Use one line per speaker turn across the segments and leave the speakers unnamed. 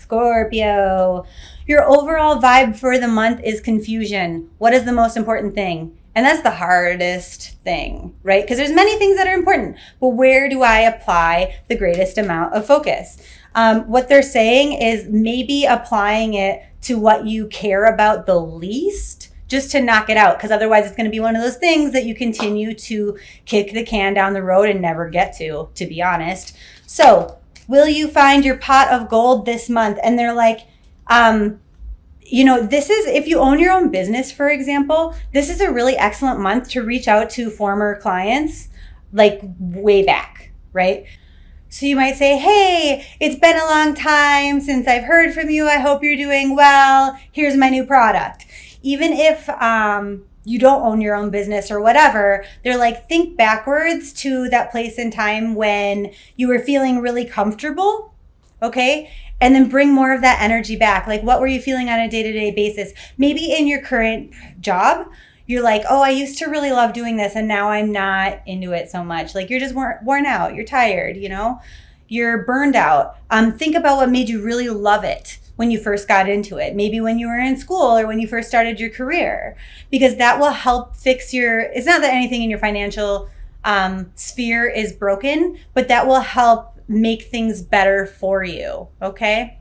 Scorpio. Your overall vibe for the month is confusion. What is the most important thing? And that's the hardest thing, right? Because there's many things that are important, but where do I apply the greatest amount of focus? What they're saying is maybe applying it to what you care about the least, just to knock it out, because otherwise it's going to be one of those things that you continue to kick the can down the road and never get to be honest. So will you find your pot of gold this month? And they're like, this is, if you own your own business, for example, this is a really excellent month to reach out to former clients, like way back, right? So you might say, hey, it's been a long time since I've heard from you. I hope you're doing well. Here's my new product. Even if you don't own your own business or whatever, they're like, think backwards to that place in time when you were feeling really comfortable, okay? And then bring more of that energy back. Like, what were you feeling on a day-to-day basis? Maybe in your current job, you're like, oh, I used to really love doing this and now I'm not into it so much. Like, you're just worn out, you're tired, you're burned out. Think about what made you really love it when you first got into it. Maybe when you were in school or when you first started your career, because that will help fix it's not that anything in your financial sphere is broken, but that will help make things better for you, okay?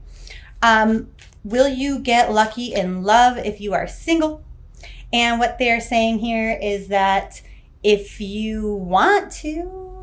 Will you get lucky in love if you are single? And what they're saying here is that if you want to,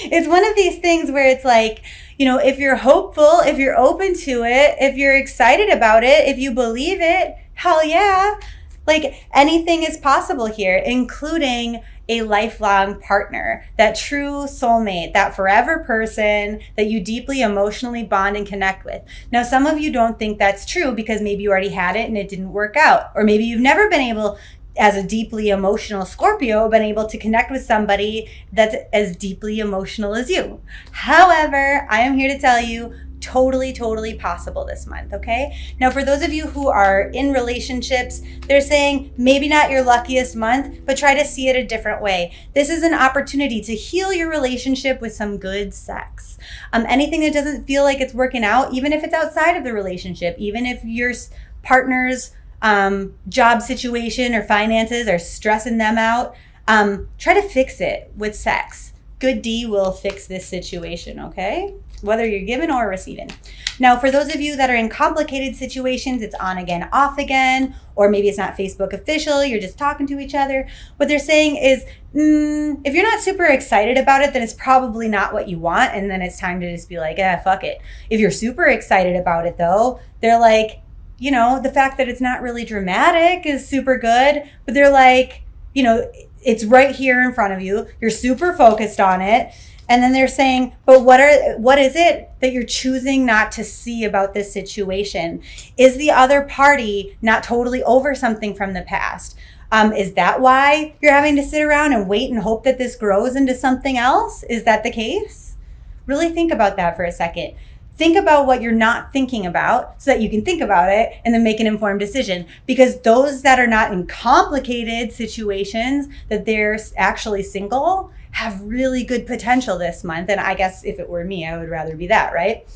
it's one of these things where it's like, if you're hopeful, if you're open to it, if you're excited about it, if you believe it, hell yeah. Like, anything is possible here, including a lifelong partner, that true soulmate, that forever person that you deeply emotionally bond and connect with. Now, some of you don't think that's true because maybe you already had it and it didn't work out. Or maybe you've never been able, as a deeply emotional Scorpio, been able to connect with somebody that's as deeply emotional as you. However, I am here to tell you, totally possible this month, okay? Now, for those of you who are in relationships, they're saying maybe not your luckiest month, but try to see it a different way. This is an opportunity to heal your relationship with some good sex. Anything that doesn't feel like it's working out, even if it's outside of the relationship, even if your partner's job situation or finances are stressing them out, try to fix it with sex. Good D will fix this situation, okay? Whether you're giving or receiving. Now, for those of you that are in complicated situations, it's on again, off again, or maybe it's not Facebook official, you're just talking to each other. What they're saying is, if you're not super excited about it, then it's probably not what you want, and then it's time to just be like, fuck it. If you're super excited about it though, they're like, the fact that it's not really dramatic is super good, but they're like, it's right here in front of you. You're super focused on it. And then they're saying, but what is it that you're choosing not to see about this situation? Is the other party not totally over something from the past? Is that why you're having to sit around and wait and hope that this grows into something else? Is that the case? Really think about that for a second. Think about what you're not thinking about so that you can think about it and then make an informed decision. Because those that are not in complicated situations, that they're actually single, have really good potential this month. And I guess if it were me, I would rather be that, right?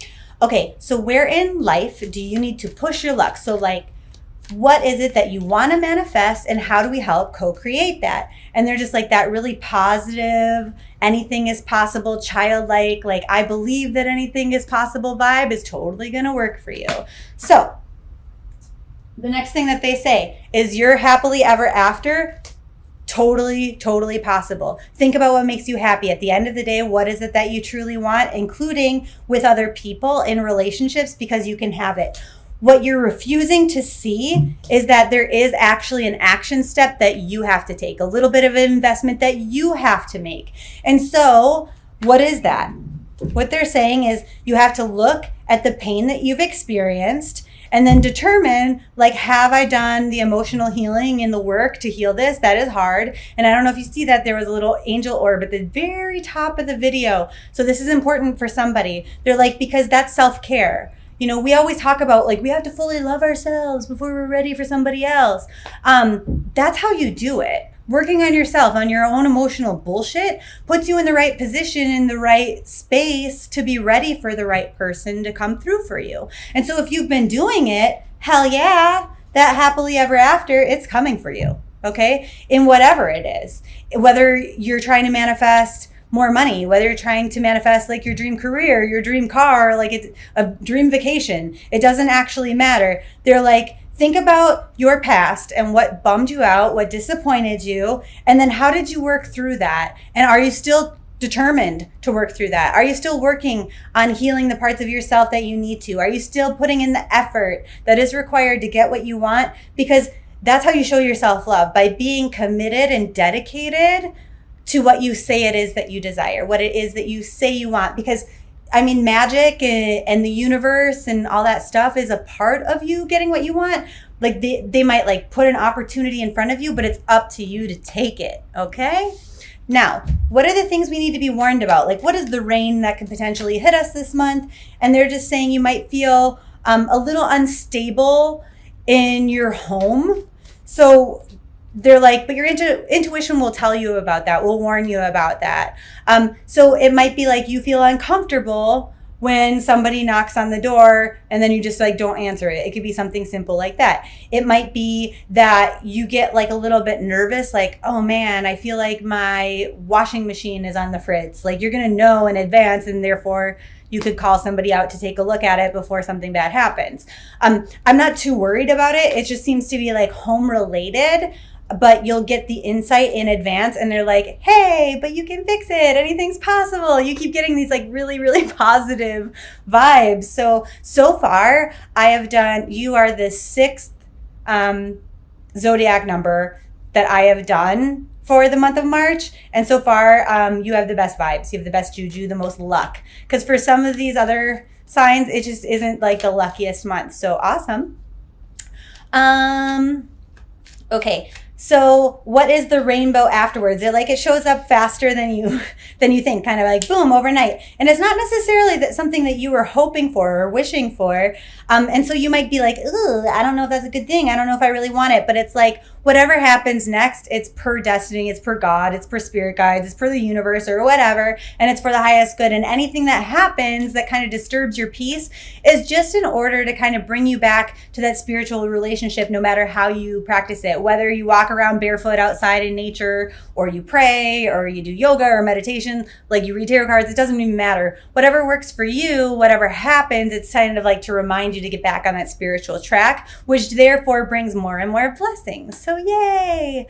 Okay, so where in life do you need to push your luck? So like, what is it that you want to manifest and how do we help co-create that? And they're just like that really positive, anything is possible, childlike, like I believe that anything is possible vibe is totally going to work for you. So the next thing that they say is your happily ever after. Totally possible. Think about what makes you happy. At the end of the day, what is it that you truly want, including with other people in relationships, because you can have it. What you're refusing to see is that there is actually an action step that you have to take, a little bit of an investment that you have to make. And so what is that? What they're saying is you have to look at the pain that you've experienced and then determine, like, have I done the emotional healing and the work to heal this? That is hard. And I don't know if you see that there was a little angel orb at the very top of the video. So this is important for somebody. They're like, because that's self-care. You know, we always talk about like, we have to fully love ourselves before we're ready for somebody else. That's how you do it. working on yourself, on your own emotional bullshit, puts you in the right position, in the right space to be ready for the right person to come through for you. And so if you've been doing it, hell yeah, that happily ever after, it's coming for you. Okay? In whatever it is, whether you're trying to manifest more money, whether you're trying to manifest like your dream career, your dream car, like it's a dream vacation, it doesn't actually matter. They're like, think about your past and what bummed you out, what disappointed you, and then how did you work through that? And are you still determined to work through that? Are you still working on healing the parts of yourself that you need to? Are you still putting in the effort that is required to get what you want? Because that's how you show yourself love, by being committed and dedicated to what you say it is that you desire, what it is that you say you want. Because I mean, magic and the universe and all that stuff is a part of you getting what you want. Like they might like put an opportunity in front of you, but it's up to you to take it. Okay. Now, what are the things we need to be warned about? Like, what is the rain that could potentially hit us this month? And they're just saying you might feel a little unstable in your home. So they're like, but your intuition will tell you about that, will warn you about that. So it might be like you feel uncomfortable when somebody knocks on the door and then you just like don't answer it. It could be something simple like that. It might be that you get like a little bit nervous, like, oh man, I feel like my washing machine is on the fritz. Like you're going to know in advance, and therefore you could call somebody out to take a look at it before something bad happens. I'm not too worried about it. It just seems to be like home related, but you'll get the insight in advance, and they're like, hey, but you can fix it. Anything's possible. You keep getting these like really, really positive vibes. So far I have done, you are the 6th zodiac number that I have done for the month of March. And so far, you have the best vibes. You have the best juju, the most luck. Because for some of these other signs, it just isn't like the luckiest month. So awesome. Okay. So what is the rainbow afterwards? It shows up faster than you think, kind of like boom, overnight. And it's not necessarily that something that you were hoping for or wishing for. And so you might be like, ooh, I don't know if that's a good thing. I don't know if I really want it. But it's like whatever happens next, it's per destiny, it's per God, it's per spirit guides, it's per the universe or whatever. And it's for the highest good. And anything that happens that kind of disturbs your peace is just in order to kind of bring you back to that spiritual relationship, no matter how you practice it, whether you walk around barefoot outside in nature, or you pray, or you do yoga or meditation, like you read tarot cards. It doesn't even matter. Whatever works for you, whatever happens, it's kind of like to remind you to get back on that spiritual track, which therefore brings more and more blessings. So yay.